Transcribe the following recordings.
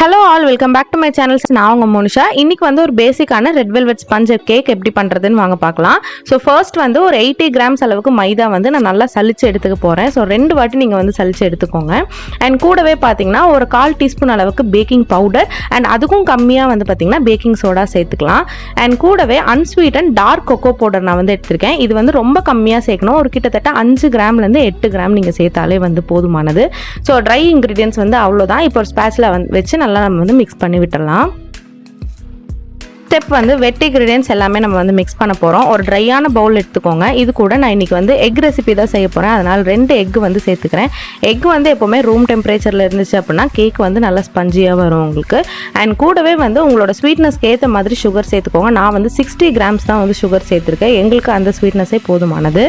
Hello all, welcome back to my channel. நான் உங்க மோனிஷா. இன்னைக்கு வந்து ஒரு பேசிக்கான ரெட் வெல்வெட் ஸ்பஞ்ச் கேக் எப்படி பண்றதுன்னு வாங்க பார்க்கலாம். ஸோ ஃபர்ஸ்ட் வந்து ஒரு 80 கிராம்ஸ் அளவுக்கு மைதா வந்து நான் நல்லா சலிச்சு எடுத்துக்க போறேன். ஸோ 2 வாட்டி நீங்க வந்து சலிச்சு எடுத்துக்கோங்க. அண்ட் கூடவே பார்த்தீங்கன்னா ஒரு 1/4 டீஸ்பூன் அளவுக்கு பேக்கிங் பவுடர் அண்ட் அதுக்கும் கம்மியாக வந்து பார்த்தீங்கன்னா பேக்கிங் சோடா சேர்த்துக்கலாம். அண்ட் கூடவே unsweet and dark cocoa powder நான் வந்து எடுத்திருக்கேன். இது வந்து ரொம்ப கம்மியாக சேர்க்கணும். ஒரு கிட்டத்தட்ட 5 கிராம்லேருந்து 8 கிராம் நீங்கள் சேர்த்தாலே வந்து போதுமானது. ஸோ ட்ரை இன்க்ரீடியன்ஸ் வந்து அவ்வளோதான். இப்போ ஒரு ஸ்பேச்சில் வந்து வச்சு நல்லா நம்ம வந்து மிக்ஸ் பண்ணி விட்டுடலாம். ஸ்டெப் வந்து வெட் இன்க்ரீடியன்ஸ் எல்லாமே நம்ம வந்து மிக்ஸ் பண்ண போகிறோம். ஒரு ட்ரையான பவுல் எடுத்துக்கோங்க. இது கூட நான் இன்றைக்கி வந்து எக் ரெசிபி தான் செய்ய போகிறேன். அதனால் 2 எக் வந்து சேர்த்துக்கிறேன். எக் வந்து எப்போவுமே ரூம் டெம்பரேச்சரில் இருந்துச்சு அப்படின்னா கேக் வந்து நல்லா ஸ்பஞ்சியாக வரும் உங்களுக்கு. அண்ட் கூடவே வந்து உங்களோட ஸ்வீட்னஸ்க்கு ஏற்ற மாதிரி சுகர் சேர்த்துக்கோங்க. நான் வந்து 60 கிராம்ஸ் தான் வந்து சுகர் சேர்த்துருக்கேன். எங்களுக்கு அந்த ஸ்வீட்னஸே போதுமானது.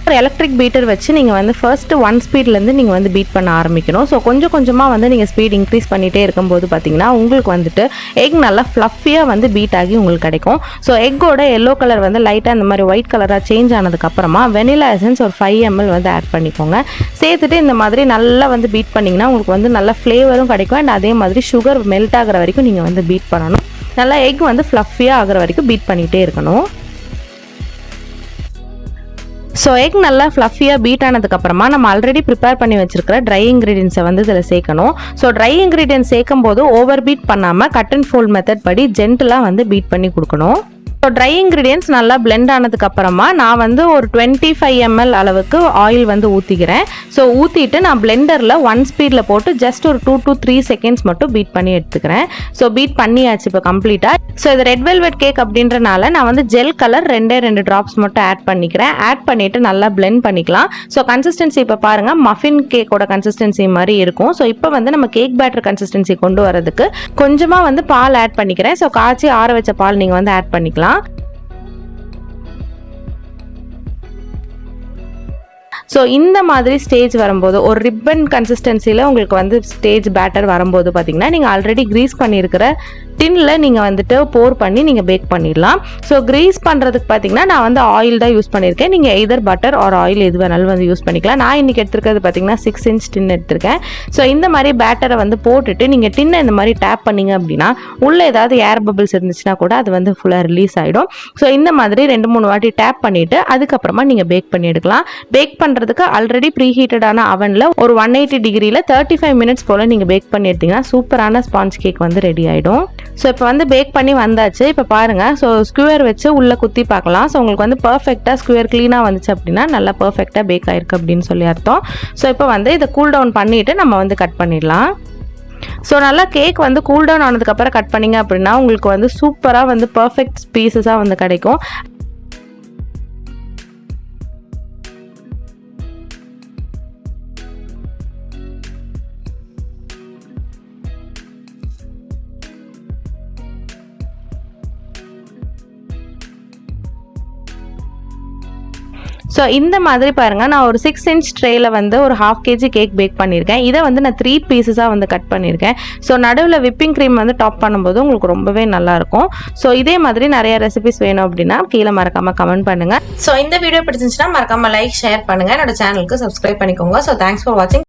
ஒரு எலக்ட்ரிக் பீட்டர் வச்சு நீங்கள் வந்து ஃபர்ஸ்ட்டு 1 ஸ்பீட்லேருந்து நீங்கள் வந்து பீட் பண்ண ஆரம்பிக்கணும். ஸோ கொஞ்சம் கொஞ்சமாக வந்து நீங்கள் ஸ்பீட் இன்க்ரீஸ் பண்ணிகிட்டே இருக்கும்போது பார்த்தீங்கன்னா உங்களுக்கு வந்துட்டு எக் நல்லா ஃப்ளஃபியாக வந்து பீட் ஆகி உங்களுக்கு கிடைக்கும். ஸோ எக்கோட எல்லோ கலர் வந்து லைட்டாக இந்த மாதிரி ஒயிட் கலராக சேஞ்ச் ஆனதுக்கப்புறமா வெனிலா எசன்ஸ் ஒரு 5 ml வந்து ஆட் பண்ணிக்கோங்க. சேர்த்துட்டு இந்த மாதிரி நல்லா வந்து பீட் பண்ணிங்கன்னா உங்களுக்கு வந்து நல்ல ஃப்ளேவரும் கிடைக்கும். அண்ட் அதே மாதிரி சுகர் மெல்ட் ஆகிற வரைக்கும் நீங்கள் வந்து பீட் பண்ணணும். நல்லா எக் வந்து ஃப்ளஃபியாக ஆகிற வரைக்கும் பீட் பண்ணிகிட்டே இருக்கணும். ஸோ எக் நல்லா ஃப்ளஃபியாக பீட் ஆனதுக்கப்புறமா நம்ம ஆல்ரெடி ப்ரிப்பேர் பண்ணி வச்சிருக்கிற ட்ரை இன்க்ரீடியன்ஸை வந்து இதில் சேர்க்கணும். ஸோ ட்ரை இன்க்ரீடியன்ஸ் சேர்க்கும் போது ஓவர் பீட் பண்ணாமல் கட் அண்ட் ஃபோல்ட் மெத்தட் படி ஜென்டலாக வந்து பீட் பண்ணி கொடுக்கணும். ஸோ ட்ரை இன்க்ரீடியன்ஸ் நல்லா பிளெண்ட் ஆனதுக்கப்புறமா நான் வந்து ஒரு 25 ml அளவுக்கு ஆயில் வந்து ஊற்றிக்கிறேன். ஸோ ஊற்றிட்டு நான் பிளெண்டரில் 1 ஸ்பீடில் போட்டு ஜஸ்ட் ஒரு 2 to 3 செகண்ட்ஸ் மட்டும் பீட் பண்ணி எடுத்துக்கிறேன். ஸோ பீட் பண்ணியாச்சு இப்போ கம்ப்ளீட்டாக. ஸோ இது ரெட் வெல்வெட் கேக் அப்படின்றனால நான் வந்து ஜெல் கலர் 2 ட்ராப்ஸ் மட்டும் ஆட் பண்ணிக்கிறேன். ஆட் பண்ணிவிட்டு நல்லா பிளெண்ட் பண்ணிக்கலாம். ஸோ கன்சிஸ்டன்சி இப்போ பாருங்கள் மஃபின் கேக்கோட கன்சிஸ்டன்சி மாதிரி இருக்கும். ஸோ இப்போ வந்து நம்ம கேக் பேட்டர் கன்சிஸ்டன்சி கொண்டு வரதுக்கு கொஞ்சமாக வந்து பால் ஆட் பண்ணிக்கிறேன். ஸோ காய்ச்சி ஆற வச்ச பால் நீங்கள் வந்து ஆட் பண்ணிக்கலாம். ஸோ இந்த மாதிரி ஸ்டேஜ் வரும்போது ஒரு ரிப்பன் கன்சிஸ்டன்சியில் உங்களுக்கு வந்து ஸ்டேஜ் பேட்டர் வரும்போது பார்த்தீங்கன்னா நீங்கள் ஆல்ரெடி க்ரீஸ் பண்ணியிருக்கிற டின்னில் நீங்கள் வந்துட்டு போர் பண்ணி நீங்கள் பேக் பண்ணிடலாம். ஸோ க்ரீஸ் பண்ணுறதுக்கு பார்த்தீங்கன்னா நான் வந்து ஆயில் தான் யூஸ் பண்ணியிருக்கேன். நீங்கள் எதர் பட்டர் ஆர் ஆயில் எது வேணாலும் வந்து யூஸ் பண்ணிக்கலாம். நான் இன்றைக்கி எடுத்துருக்கிறது பார்த்தீங்கன்னா 6 inch டின் எடுத்திருக்கேன். ஸோ இந்த மாதிரி பேட்டரை வந்து போட்டுட்டு நீங்கள் டின்னை இந்த மாதிரி டேப் பண்ணிங்க அப்படின்னா உள்ளே ஏதாவது ஏர் பபிள்ஸ் இருந்துச்சுன்னா கூட அது வந்து ஃபுல்லாக ரிலீஸ் ஆகிடும். ஸோ இந்த மாதிரி 2-3 வாட்டி டேப் பண்ணிவிட்டு அதுக்கப்புறமா நீங்கள் பேக் பண்ணி எடுக்கலாம். பேக் பண்ணுறதுக்கு ஆல்ரெடி ப்ரீ ஹீட்டடான அவனில் ஒரு 180 டிகிரியில் 35 மினிட்ஸ் போல் நீங்கள் பேக் பண்ணி எடுத்தீங்கன்னா சூப்பரான ஸ்பாஞ்ச் கேக் வந்து ரெடி ஆகிடும். ஸோ இப்போ வந்து பேக் பண்ணி வந்தாச்சு. இப்போ பாருங்கள். ஸோ ஸ்குயர் வச்சு உள்ளே குத்தி பார்க்கலாம். ஸோ உங்களுக்கு வந்து பர்ஃபெக்டாக ஸ்குயர் க்ளீனாக வந்துச்சு அப்படின்னா நல்லா பர்ஃபெக்டாக பேக் ஆயிருக்கு அப்படின்னு சொல்லி அர்த்தம். ஸோ இப்போ வந்து இதை கூல் டவுன் பண்ணிவிட்டு நம்ம வந்து கட் பண்ணிடலாம். ஸோ நல்லா கேக் வந்து கூல் டவுன் ஆனதுக்கப்புறம் கட் பண்ணிங்க அப்படின்னா உங்களுக்கு வந்து சூப்பராக வந்து பர்ஃபெக்ட் பீசஸாக வந்து கிடைக்கும். ஸோ இந்த மாதிரி பாருங்கள் நான் ஒரு 6 inch ட்ரேயில் வந்து ஒரு 1/2 kg கேக் பேக் பண்ணியிருக்கேன். இதை வந்து நான் 3 பீசஸாக வந்து கட் பண்ணியிருக்கேன். ஸோ நடுவில் விப்பிங் க்ரீம் வந்து டாப் பண்ணும்போது உங்களுக்கு ரொம்பவே நல்லாயிருக்கும். ஸோ இதே மாதிரி நிறைய ரெசிபிஸ் வேணும் அப்படின்னா கீழே மறக்காமல் கமெண்ட் பண்ணுங்கள். ஸோ இந்த வீடியோ பிடிச்சிருந்துச்சுன்னா மறக்காமல் லைக் ஷேர் பண்ணுங்கள். என்னோட சேனலுக்கு சப்ஸ்கிரைப் பண்ணிக்கோங்க. ஸோ தேங்க்ஸ் ஃபார் வாட்சிங்.